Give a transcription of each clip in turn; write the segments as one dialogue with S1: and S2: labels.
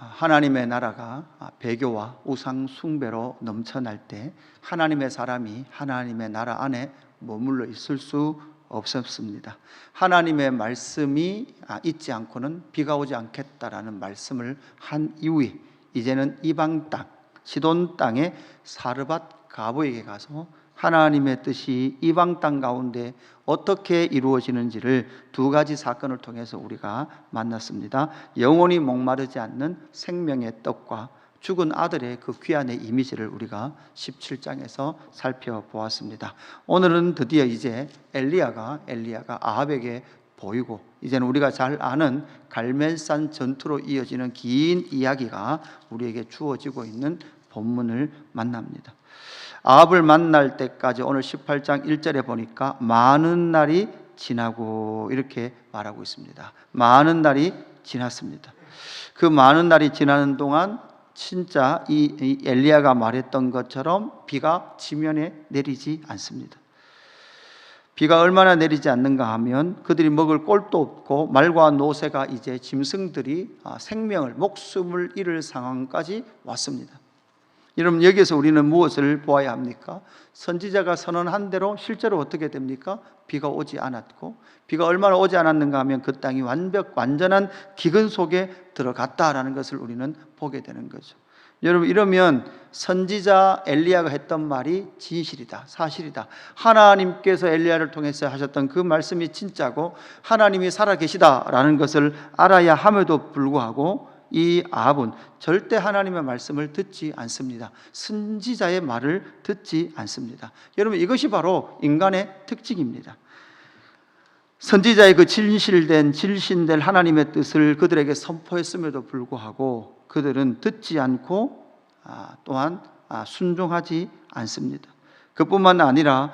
S1: 하나님의 나라가 배교와 우상 숭배로 넘쳐날 때 하나님의 사람이 하나님의 나라 안에 머물러 있을 수 없었습니다. 하나님의 말씀이 있지 않고는 비가 오지 않겠다라는 말씀을 한 이후에 이제는 이방 땅, 시돈 땅의 사르밧 가보에게 가서 하나님의 뜻이 이방 땅 가운데 어떻게 이루어지는지를 두 가지 사건을 통해서 우리가 만났습니다. 영원히 목마르지 않는 생명의 떡과 죽은 아들의 그 귀한의 이미지를 우리가 17장에서 살펴보았습니다. 오늘은 드디어 이제 엘리야가 아합에게 보이고 이제는 우리가 잘 아는 갈멜산 전투로 이어지는 긴 이야기가 우리에게 주어지고 있는 본문을 만납니다. 아합을 만날 때까지 오늘 18장 1절에 보니까 많은 날이 지나고 이렇게 말하고 있습니다. 많은 날이 지났습니다. 그 많은 날이 지나는 동안 진짜 이 엘리야가 말했던 것처럼 비가 지면에 내리지 않습니다. 비가 얼마나 내리지 않는가 하면 그들이 먹을 꼴도 없고 말과 노새가 이제 짐승들이 생명을 목숨을 잃을 상황까지 왔습니다. 여러분, 여기에서 우리는 무엇을 보아야 합니까? 선지자가 선언한 대로 실제로 어떻게 됩니까? 비가 오지 않았고, 비가 얼마나 오지 않았는가 하면 그 땅이 완전한 기근 속에 들어갔다라는 것을 우리는 보게 되는 거죠. 여러분, 이러면 선지자 엘리야가 했던 말이 진실이다, 사실이다. 하나님께서 엘리야를 통해서 하셨던 그 말씀이 진짜고 하나님이 살아계시다라는 것을 알아야 함에도 불구하고 이 아합은 절대 하나님의 말씀을 듣지 않습니다. 선지자의 말을 듣지 않습니다. 여러분, 이것이 바로 인간의 특징입니다. 선지자의 그 질신될 하나님의 뜻을 그들에게 선포했음에도 불구하고 그들은 듣지 않고 또한 순종하지 않습니다. 그뿐만 아니라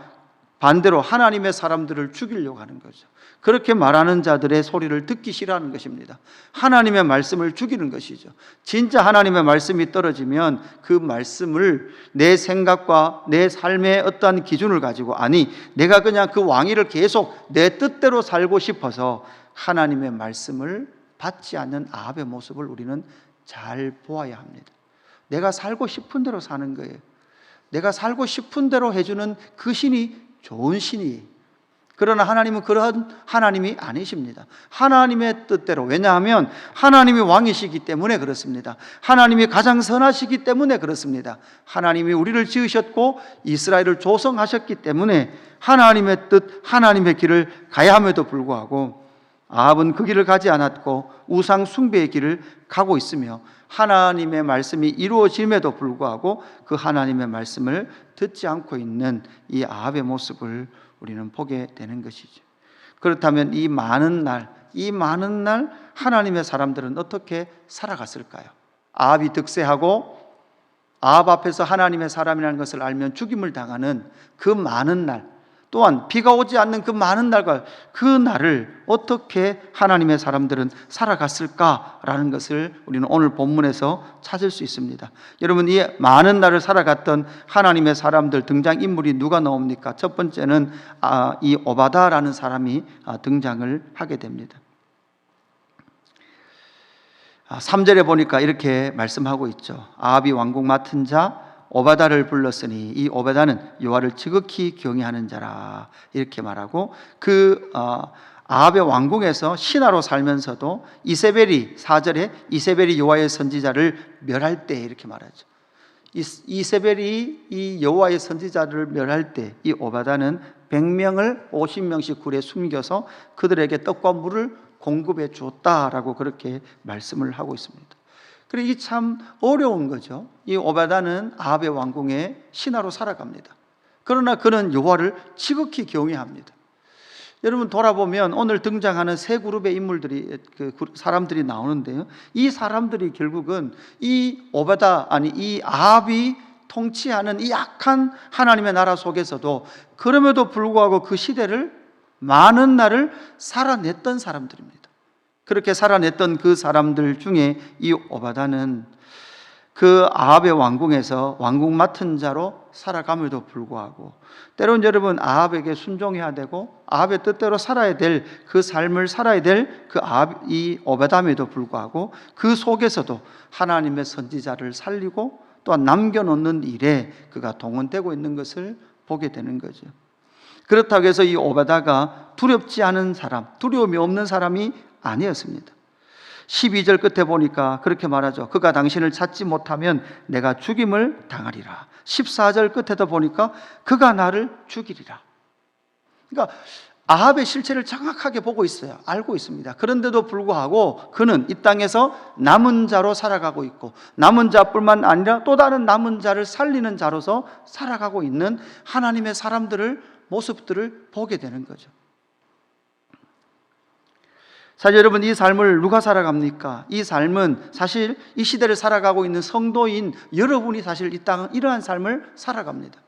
S1: 반대로 하나님의 사람들을 죽이려고 하는 거죠. 그렇게 말하는 자들의 소리를 듣기 싫어하는 것입니다. 하나님의 말씀을 죽이는 것이죠. 진짜 하나님의 말씀이 떨어지면 그 말씀을 내 생각과 내 삶의 어떠한 기준을 가지고 내가 그냥 그 왕위를 계속 내 뜻대로 살고 싶어서 하나님의 말씀을 받지 않는 아합의 모습을 우리는 잘 보아야 합니다. 내가 살고 싶은 대로 사는 거예요. 내가 살고 싶은 대로 해주는 그 신이 좋은 신이. 그러나 하나님은 그러한 하나님이 아니십니다. 하나님의 뜻대로. 왜냐하면 하나님이 왕이시기 때문에 그렇습니다. 하나님이 가장 선하시기 때문에 그렇습니다. 하나님이 우리를 지으셨고 이스라엘을 조성하셨기 때문에 하나님의 뜻, 하나님의 길을 가야 함에도 불구하고 아합은 그 길을 가지 않았고 우상 숭배의 길을 가고 있으며 하나님의 말씀이 이루어짐에도 불구하고 그 하나님의 말씀을 듣지 않고 있는 이 아합의 모습을 우리는 보게 되는 것이죠. 그렇다면 이 많은 날 하나님의 사람들은 어떻게 살아갔을까요? 아합이 득세하고 아합 앞에서 하나님의 사람이라는 것을 알면 죽임을 당하는 그 많은 날, 또한 비가 오지 않는 그 많은 날과 그 날을 어떻게 하나님의 사람들은 살아갔을까라는 것을 우리는 오늘 본문에서 찾을 수 있습니다. 여러분, 이 많은 날을 살아갔던 하나님의 사람들 등장인물이 누가 나옵니까? 첫 번째는 이 오바다라는 사람이 등장을 하게 됩니다. 3절에 보니까 이렇게 말씀하고 있죠. 아합이 왕궁 맡은 자 오바다를 불렀으니 이 오바다는 여호와를 지극히 경외하는 자라, 이렇게 말하고 그 아합의 왕궁에서 신하로 살면서도 이세벨이 4절에 이세벨이 여호와의 선지자를 멸할 때 이렇게 말하죠. 이세벨이 이 여호와의 선지자를 멸할 때 이 오바다는 100명을 50명씩 굴에 숨겨서 그들에게 떡과 물을 공급해 주었다라고 그렇게 말씀을 하고 있습니다. 그래, 이게 참 어려운 거죠. 이 오바다는 아합의 왕궁의 신하로 살아갑니다. 그러나 그는 여호와를 지극히 경외합니다. 여러분, 돌아보면 오늘 등장하는 세 그룹의 인물들이 사람들이 나오는데요. 이 사람들이 결국은 이 아합이 통치하는 이 악한 하나님의 나라 속에서도 그럼에도 불구하고 그 시대를 많은 날을 살아냈던 사람들입니다. 그렇게 살아냈던 그 사람들 중에 이 오바다는 그 아합의 왕궁에서 왕궁 맡은 자로 살아감에도 불구하고, 때론 여러분 아합에게 순종해야 되고 아합의 뜻대로 살아야 될 그 삶을 살아야 될 그 아합, 이 오베담에도 불구하고 그 속에서도 하나님의 선지자를 살리고 또한 남겨놓는 일에 그가 동원되고 있는 것을 보게 되는 거죠. 그렇다고 해서 이 오베다가 두렵지 않은 사람, 두려움이 없는 사람이 아니었습니다. 12절 끝에 보니까 그렇게 말하죠. 그가 당신을 찾지 못하면 내가 죽임을 당하리라. 14절 끝에도 보니까 그가 나를 죽이리라. 그러니까 아합의 실체를 정확하게 보고 있어요. 알고 있습니다. 그런데도 불구하고 그는 이 땅에서 남은 자로 살아가고 있고, 남은 자뿐만 아니라 또 다른 남은 자를 살리는 자로서 살아가고 있는 하나님의 사람들을, 모습들을 보게 되는 거죠. 사실 여러분, 이 삶을 누가 살아갑니까? 이 삶은 사실 이 시대를 살아가고 있는 성도인 여러분이 사실 이 땅은 이러한 삶을 살아갑니다.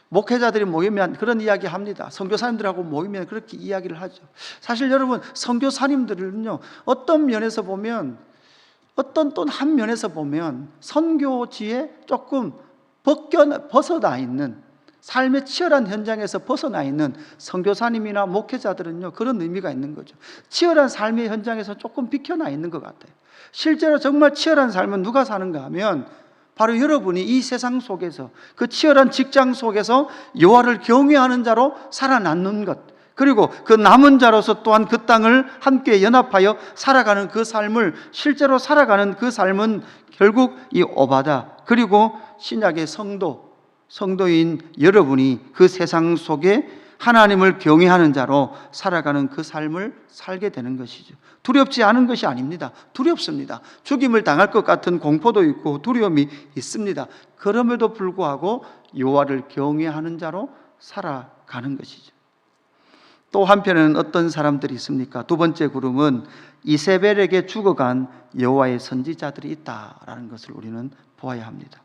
S1: 목회자들이 모이면 그런 이야기 합니다. 선교사님들하고 모이면 그렇게 이야기를 하죠. 사실 여러분, 선교사님들은요, 어떤 면에서 보면, 어떤 또 한 면에서 보면 선교지에 조금 벗어나 있는, 삶의 치열한 현장에서 벗어나 있는 선교사님이나 목회자들은요, 그런 의미가 있는 거죠. 치열한 삶의 현장에서 조금 비켜나 있는 것 같아요. 실제로 정말 치열한 삶은 누가 사는가 하면 바로 여러분이 이 세상 속에서, 그 치열한 직장 속에서 여호와를 경외하는 자로 살아남는 것, 그리고 그 남은 자로서 또한 그 땅을 함께 연합하여 살아가는 그 삶을, 실제로 살아가는 그 삶은 결국 이 오바다, 그리고 신약의 성도인 여러분이 그 세상 속에 하나님을 경외하는 자로 살아가는 그 삶을 살게 되는 것이죠. 두렵지 않은 것이 아닙니다. 두렵습니다. 죽임을 당할 것 같은 공포도 있고 두려움이 있습니다. 그럼에도 불구하고 여호와를 경외하는 자로 살아가는 것이죠. 또 한편에는 어떤 사람들이 있습니까? 두 번째 그룹은 이세벨에게 죽어간 여호와의 선지자들이 있다라는 것을 우리는 보아야 합니다.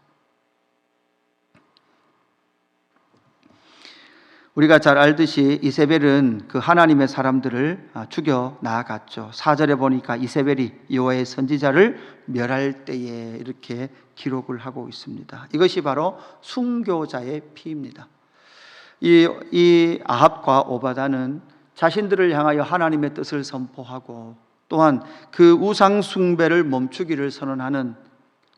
S1: 우리가 잘 알듯이 이세벨은 그 하나님의 사람들을 죽여 나아갔죠. 4절에 보니까 이세벨이 여호와의 선지자를 멸할 때에 이렇게 기록을 하고 있습니다. 이것이 바로 순교자의 피입니다. 이 아합과 오바다는 자신들을 향하여 하나님의 뜻을 선포하고 또한 그 우상 숭배를 멈추기를 선언하는,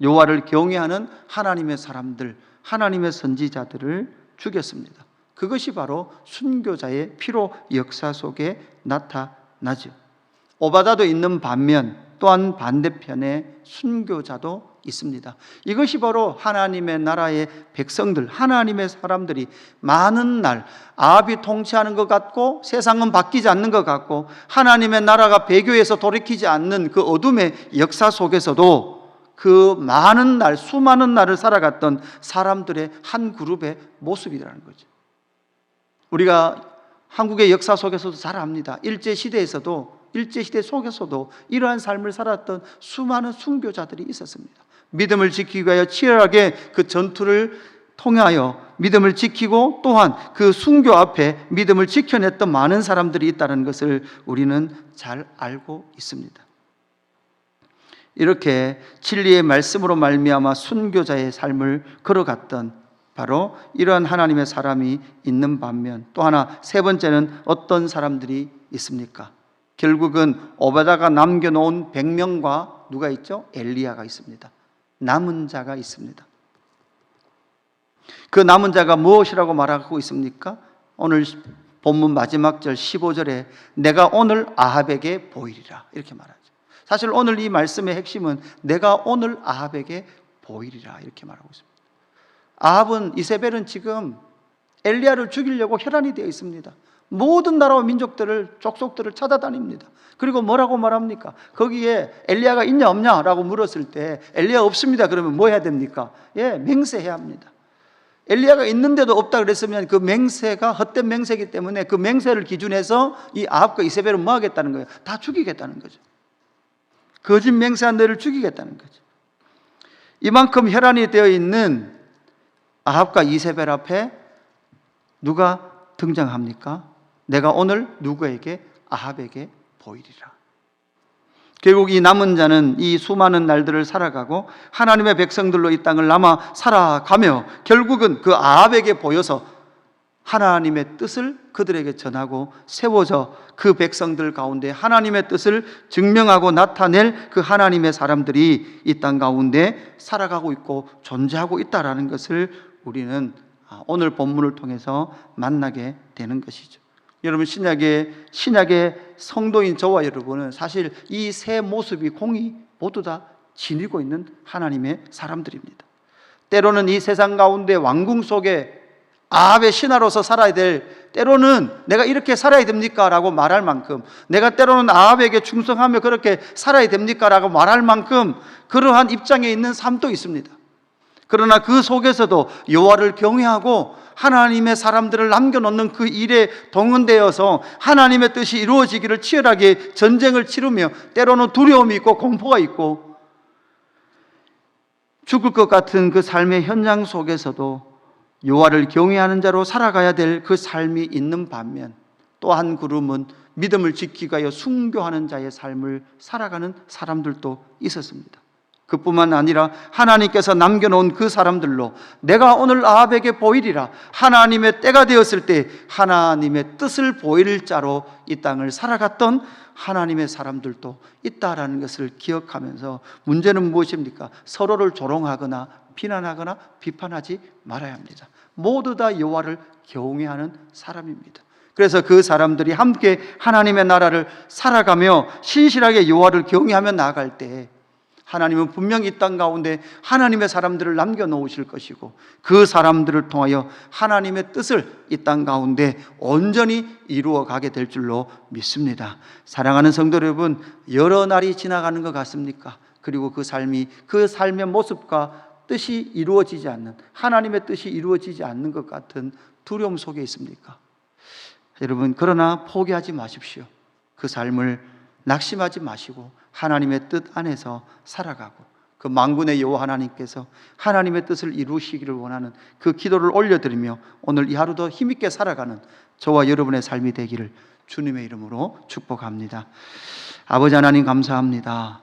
S1: 여호와를 경외하는 하나님의 사람들, 하나님의 선지자들을 죽였습니다. 그것이 바로 순교자의 피로 역사 속에 나타나죠. 오바다도 있는 반면 또한 반대편에 순교자도 있습니다. 이것이 바로 하나님의 나라의 백성들, 하나님의 사람들이 많은 날 아합이 통치하는 것 같고 세상은 바뀌지 않는 것 같고 하나님의 나라가 배교에서 돌이키지 않는 그 어둠의 역사 속에서도 그 많은 날, 수많은 날을 살아갔던 사람들의 한 그룹의 모습이라는 거죠. 우리가 한국의 역사 속에서도 잘 압니다. 일제시대 속에서도 이러한 삶을 살았던 수많은 순교자들이 있었습니다. 믿음을 지키기 위하여 치열하게 그 전투를 통하여 믿음을 지키고 또한 그 순교 앞에 믿음을 지켜냈던 많은 사람들이 있다는 것을 우리는 잘 알고 있습니다. 이렇게 진리의 말씀으로 말미암아 순교자의 삶을 걸어갔던 바로 이러한 하나님의 사람이 있는 반면, 또 하나 세 번째는 어떤 사람들이 있습니까? 결국은 오바다가 남겨놓은 100명과 누가 있죠? 엘리야가 있습니다. 남은 자가 있습니다. 그 남은 자가 무엇이라고 말하고 있습니까? 오늘 본문 마지막 절 15절에 내가 오늘 아합에게 보이리라 이렇게 말하죠. 사실 오늘 이 말씀의 핵심은 내가 오늘 아합에게 보이리라 이렇게 말하고 있습니다. 아합은, 이세벨은 지금 엘리야를 죽이려고 혈안이 되어 있습니다. 모든 나라와 민족들을, 족속들을 찾아다닙니다. 그리고 뭐라고 말합니까? 거기에 엘리야가 있냐 없냐라고 물었을 때 엘리야 없습니다. 그러면 뭐 해야 됩니까? 맹세해야 합니다. 엘리야가 있는데도 없다 그랬으면 그 맹세가 헛된 맹세이기 때문에 그 맹세를 기준해서 이 아합과 이세벨은 뭐 하겠다는 거예요? 다 죽이겠다는 거죠. 거짓 맹세한 너를 죽이겠다는 거죠. 이만큼 혈안이 되어 있는 아합과 이세벨 앞에 누가 등장합니까? 내가 오늘 누구에게? 아합에게 보이리라. 결국 이 남은 자는 이 수많은 날들을 살아가고 하나님의 백성들로 이 땅을 남아 살아가며 결국은 그 아합에게 보여서 하나님의 뜻을 그들에게 전하고 세워져 그 백성들 가운데 하나님의 뜻을 증명하고 나타낼 그 하나님의 사람들이 이 땅 가운데 살아가고 있고 존재하고 있다라는 것을 우리는 오늘 본문을 통해서 만나게 되는 것이죠. 여러분, 신약의 성도인 저와 여러분은 사실 이 세 모습이 공이 모두 다 지니고 있는 하나님의 사람들입니다. 때로는 이 세상 가운데 왕궁 속에 아합의 신하로서 살아야 될, 때로는 내가 이렇게 살아야 됩니까? 라고 말할 만큼, 내가 때로는 아합에게 충성하며 그렇게 살아야 됩니까? 라고 말할 만큼 그러한 입장에 있는 삶도 있습니다. 그러나 그 속에서도 여호와를 경외하고 하나님의 사람들을 남겨놓는 그 일에 동원되어서 하나님의 뜻이 이루어지기를 치열하게 전쟁을 치르며 때로는 두려움이 있고 공포가 있고 죽을 것 같은 그 삶의 현장 속에서도 여호와를 경외하는 자로 살아가야 될 그 삶이 있는 반면, 또 한 그룹은 믿음을 지키기 위하여 순교하는 자의 삶을 살아가는 사람들도 있었습니다. 그뿐만 아니라 하나님께서 남겨놓은 그 사람들로 내가 오늘 아합에게 보이리라, 하나님의 때가 되었을 때 하나님의 뜻을 보일 자로 이 땅을 살아갔던 하나님의 사람들도 있다라는 것을 기억하면서, 문제는 무엇입니까? 서로를 조롱하거나 비난하거나 비판하지 말아야 합니다. 모두 다 여호와를 경외하는 사람입니다. 그래서 그 사람들이 함께 하나님의 나라를 살아가며 신실하게 여호와를 경외하며 나아갈 때 하나님은 분명히 이 땅 가운데 하나님의 사람들을 남겨놓으실 것이고 그 사람들을 통하여 하나님의 뜻을 이 땅 가운데 온전히 이루어가게 될 줄로 믿습니다. 사랑하는 성도 여러분, 여러 날이 지나가는 것 같습니까? 그리고 그 삶의 모습과 뜻이 이루어지지 않는, 하나님의 뜻이 이루어지지 않는 것 같은 두려움 속에 있습니까? 여러분, 그러나 포기하지 마십시오. 그 삶을 낙심하지 마시고 하나님의 뜻 안에서 살아가고 그 만군의 여호와 하나님께서 하나님의 뜻을 이루시기를 원하는 그 기도를 올려드리며 오늘 이 하루도 힘있게 살아가는 저와 여러분의 삶이 되기를 주님의 이름으로 축복합니다. 아버지 하나님, 감사합니다.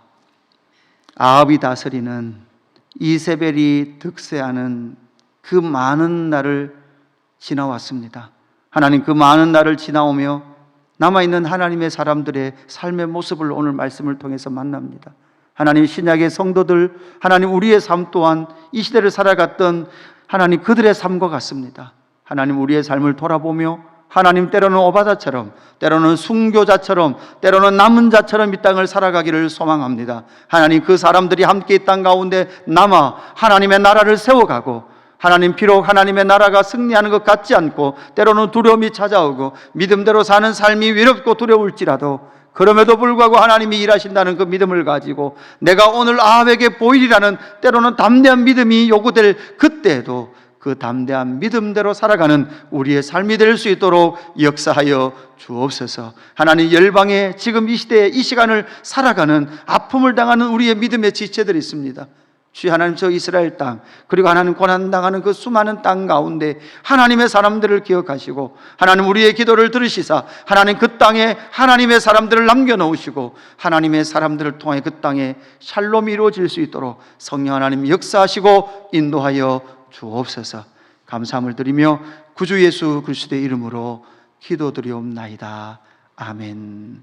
S1: 아합이 다스리는, 이세벨이 득세하는 그 많은 날을 지나왔습니다. 하나님, 그 많은 날을 지나오며 남아있는 하나님의 사람들의 삶의 모습을 오늘 말씀을 통해서 만납니다. 하나님, 신약의 성도들, 하나님 우리의 삶 또한 이 시대를 살아갔던 하나님 그들의 삶과 같습니다. 하나님, 우리의 삶을 돌아보며 하나님, 때로는 오바다처럼, 때로는 순교자처럼, 때로는 남은 자처럼 이 땅을 살아가기를 소망합니다. 하나님, 그 사람들이 함께 이 땅 가운데 남아 하나님의 나라를 세워가고, 하나님, 비록 하나님의 나라가 승리하는 것 같지 않고 때로는 두려움이 찾아오고 믿음대로 사는 삶이 외롭고 두려울지라도 그럼에도 불구하고 하나님이 일하신다는 그 믿음을 가지고 내가 오늘 아합에게 보이리라는 때로는 담대한 믿음이 요구될 그때에도 그 담대한 믿음대로 살아가는 우리의 삶이 될 수 있도록 역사하여 주옵소서. 하나님, 열방에 지금 이 시대에 이 시간을 살아가는 아픔을 당하는 우리의 믿음의 지체들이 있습니다. 주여 하나님, 저 이스라엘 땅, 그리고 하나님 고난당하는 그 수많은 땅 가운데 하나님의 사람들을 기억하시고 하나님 우리의 기도를 들으시사 하나님 그 땅에 하나님의 사람들을 남겨놓으시고 하나님의 사람들을 통해 그 땅에 샬롬이 이루어질 수 있도록 성령 하나님 역사하시고 인도하여 주옵소서. 감사함을 드리며 구주 예수 그리스도의 이름으로 기도드리옵나이다. 아멘.